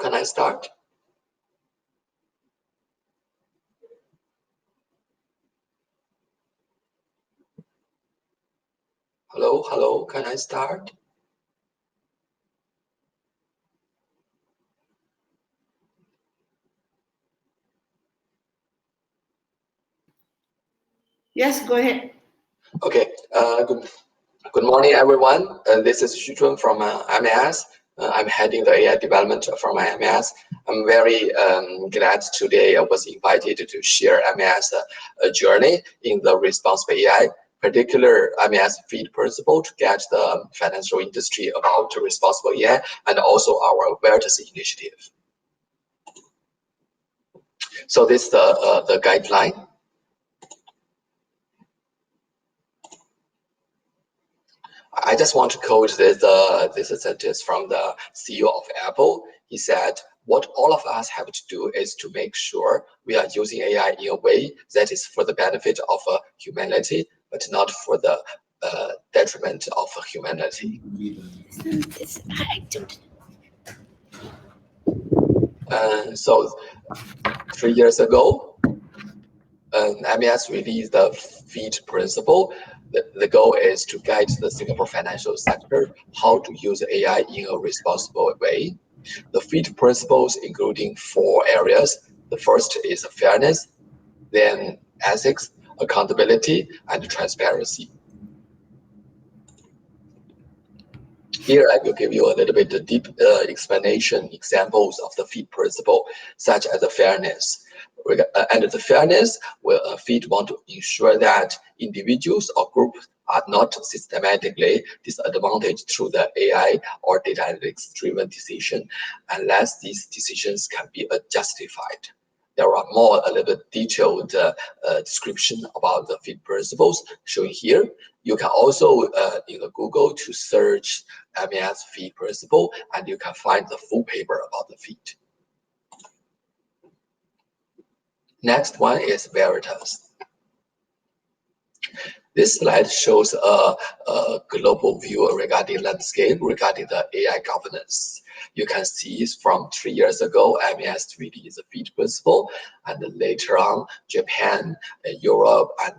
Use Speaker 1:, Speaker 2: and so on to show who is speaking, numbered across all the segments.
Speaker 1: can I start? Hello, can I start?
Speaker 2: Yes, go ahead.
Speaker 1: Okay, good morning, everyone. This is Xuchun from MAS. I'm heading the AI development from MAS. I'm very glad today I was invited to share MAS journey in the responsible AI, particular MAS feed principle to get the financial industry about responsible AI and also our Veritas initiative. So this is the guideline. I just want to quote this sentence from the CEO of Apple. He said, "What all of us have to do is to make sure we are using AI in a way that is for the benefit of humanity, but not for the detriment of humanity." So 3 years ago, MES released the feed principle. The goal is to guide the Singapore financial sector how to use AI in a responsible way. The feed principles including 4 areas. The first is fairness, then ethics, accountability, and transparency. Here I will give you a little bit of deep explanation examples of the feed principle, such as the fairness. Under the fairness, feed want to ensure that individuals or groups are not systematically disadvantaged through the AI or data analytics-driven decision, unless these decisions can be justified. There are a little bit detailed description about the feed principles shown here. You can also in Google to search MES feed principle, and you can find the full paper about the feed. Next one is Veritas. This slide shows a global view regarding landscape, regarding the AI governance. You can see from 3 years ago, MES released the feed principle, and later on, Japan, Europe, and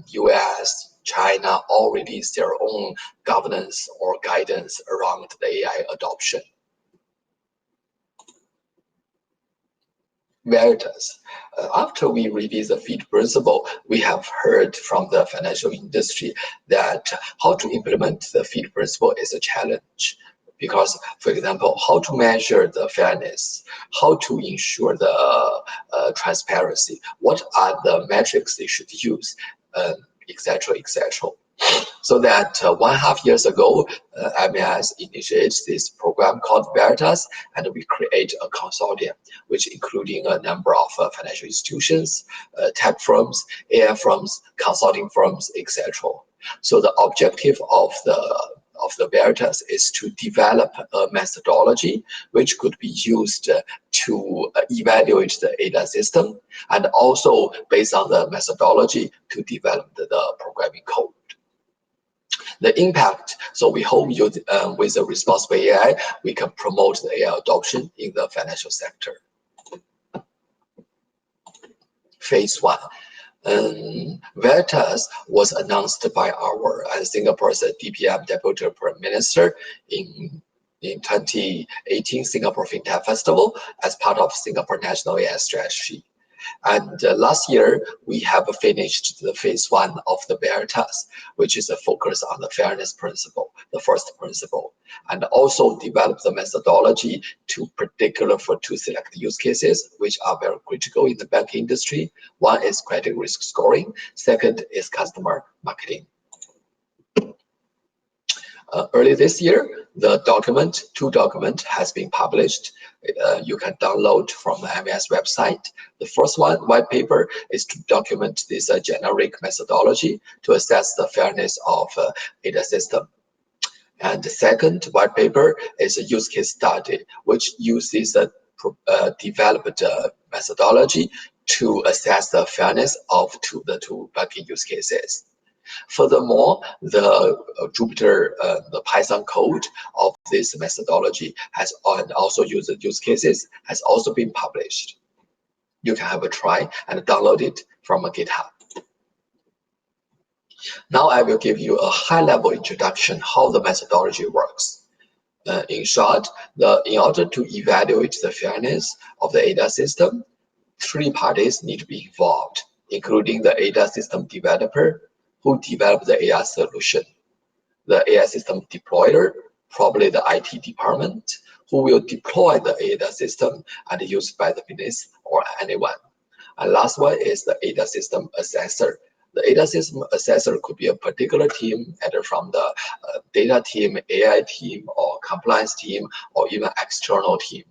Speaker 1: US, China all released their own governance or guidance around the AI adoption. Veritas. After we released the feed principle, we have heard from the financial industry that how to implement the feed principle is a challenge. Because, for example, how to measure the fairness, how to ensure the transparency, what are the metrics they should use, etc., etc. So that 1.5 years ago, MES initiated this program called Veritas, and we create a consortium, which including a number of financial institutions, tech firms, AI firms, consulting firms, etc. So the objective of the Veritas is to develop a methodology which could be used to evaluate the ADA system, and also based on the methodology to develop the programming code. The impact, so we hope with the responsible AI, we can promote the AI adoption in the financial sector. Phase 1. Veritas was announced by our Singapore's DPM Deputy Prime Minister in 2018 Singapore FinTech Festival as part of Singapore National AI Strategy. And last year, we have finished the phase 1 of the Veritas, which is a focus on the fairness principle, the first principle, and also develop the methodology to particular for 2 select use cases, which are very critical in the banking industry. One is credit risk scoring. Second is customer marketing. Early this year, the two document has been published. You can download from the MES website. The first one, white paper, is to document this generic methodology to assess the fairness of ADA system. And the second white paper is a use case study, which uses a developed methodology to assess the fairness of the two banking use cases. Furthermore, the Jupyter, the Python code of this methodology has and also use cases has also been published. You can have a try and download it from a GitHub. Now I will give you a high-level introduction how the methodology works. In short, in order to evaluate the fairness of the ADAS system, 3 parties need to be involved, including the ADAS system developer who developed the AI solution, the AI system deployer, probably the IT department, who will deploy the ADAS system and use it by the business or anyone. And last one is the ADAS system assessor. The ADAS system assessor could be a particular team, either from the data team, AI team, or compliance team, or even external team,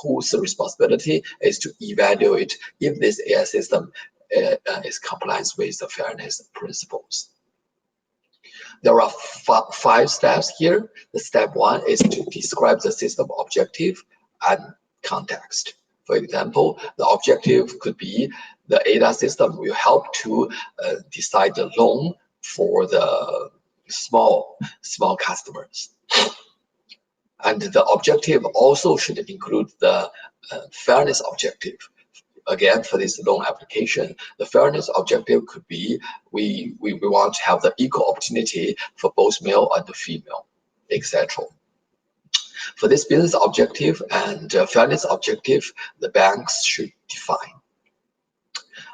Speaker 1: whose responsibility is to evaluate if this AI system is compliant with the fairness principles. There are 5 steps here. The step 1 is to describe the system objective and context. For example, the objective could be the ADAS system will help to decide the loan for the small customers. And the objective also should include the fairness objective. Again, for this loan application, the fairness objective could be we want to have the equal opportunity for both male and female, etc. For this business objective and fairness objective, the banks should define.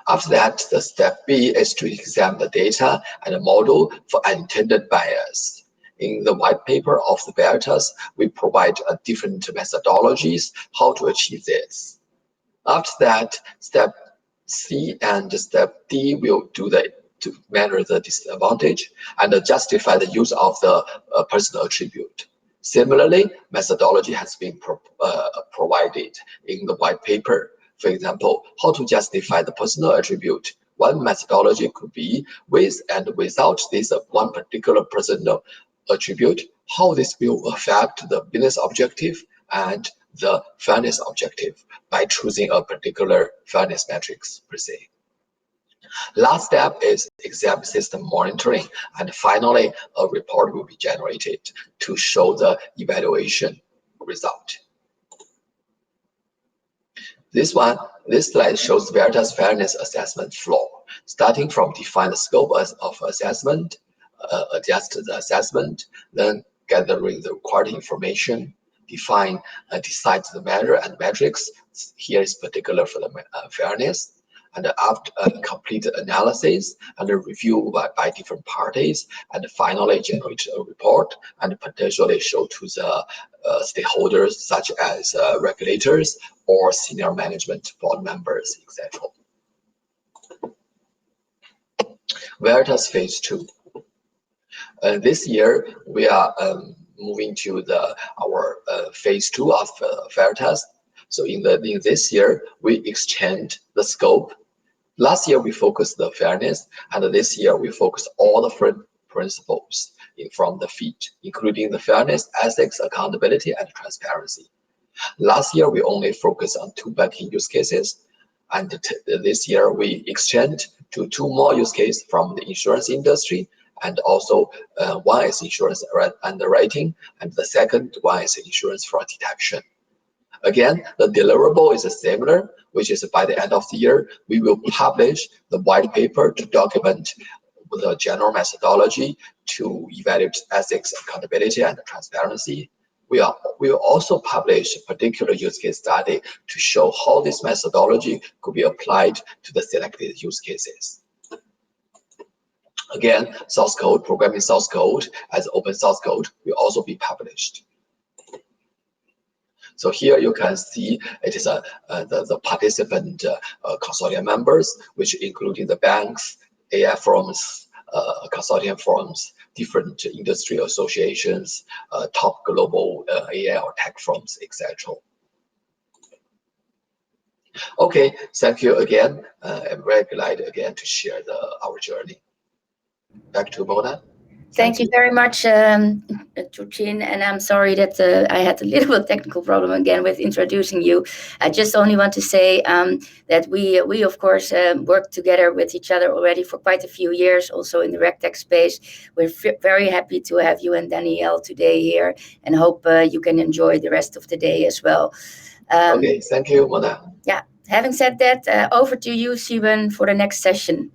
Speaker 1: After that, the step B is to examine the data and the model for unintended bias. In the white paper of the Veritas, we provide different methodologies how to achieve this. After that, step C and step D will do to measure the disadvantage and justify the use of the personal attribute. Similarly, methodology has been provided in the white paper. For example, how to justify the personal attribute. One methodology could be with and without this one particular personal attribute, how this will affect the business objective and the fairness objective by choosing a particular fairness metrics per se. Last step is exam system monitoring, and finally a report will be generated to show the evaluation result. This slide shows Veritas fairness assessment flow, starting from define the scope of assessment, adjust the assessment, then gathering the required information, decide the measure and metrics. Here is particular for the fairness. And after complete analysis and a review by different parties, and finally generate a report and potentially show to the stakeholders such as regulators or senior management board members, etc. Veritas Phase 2. This year we are moving to our Phase 2 of Veritas. So in this year we extend the scope. Last year we focused the fairness, and this year we focus all the principles from the FEET, including the fairness, ethics, accountability, and transparency. Last year we only focused on 2 banking use cases, and this year we extend to 2 more use cases from the insurance industry, and also one is insurance underwriting, and the second one is insurance fraud detection. Again, the deliverable is similar, which is by the end of the year, we will publish the white paper to document the general methodology to evaluate ethics, accountability, and transparency. We will also publish a particular use case study to show how this methodology could be applied to the selected use cases. Again, source code, programming source code as open source code will also be published. So here you can see it is the participant consortium members, which including the banks, AI firms, consortium firms, different industry associations, top global AI or tech firms, etc. Okay, thank you again. I'm very glad again to share our journey. Back to Mona.
Speaker 2: Thank you very much, Xuchun, and I'm sorry that I had a little technical problem again with introducing you. I just only want to say that we of course work together with each other already for quite a few years, also in the RegTech space. We're very happy to have you and Danielle today here, and hope you can enjoy the rest of the day as well.
Speaker 1: Okay, thank you, Mona.
Speaker 2: Yeah. Having said that, over to you, Sieben, for the next session.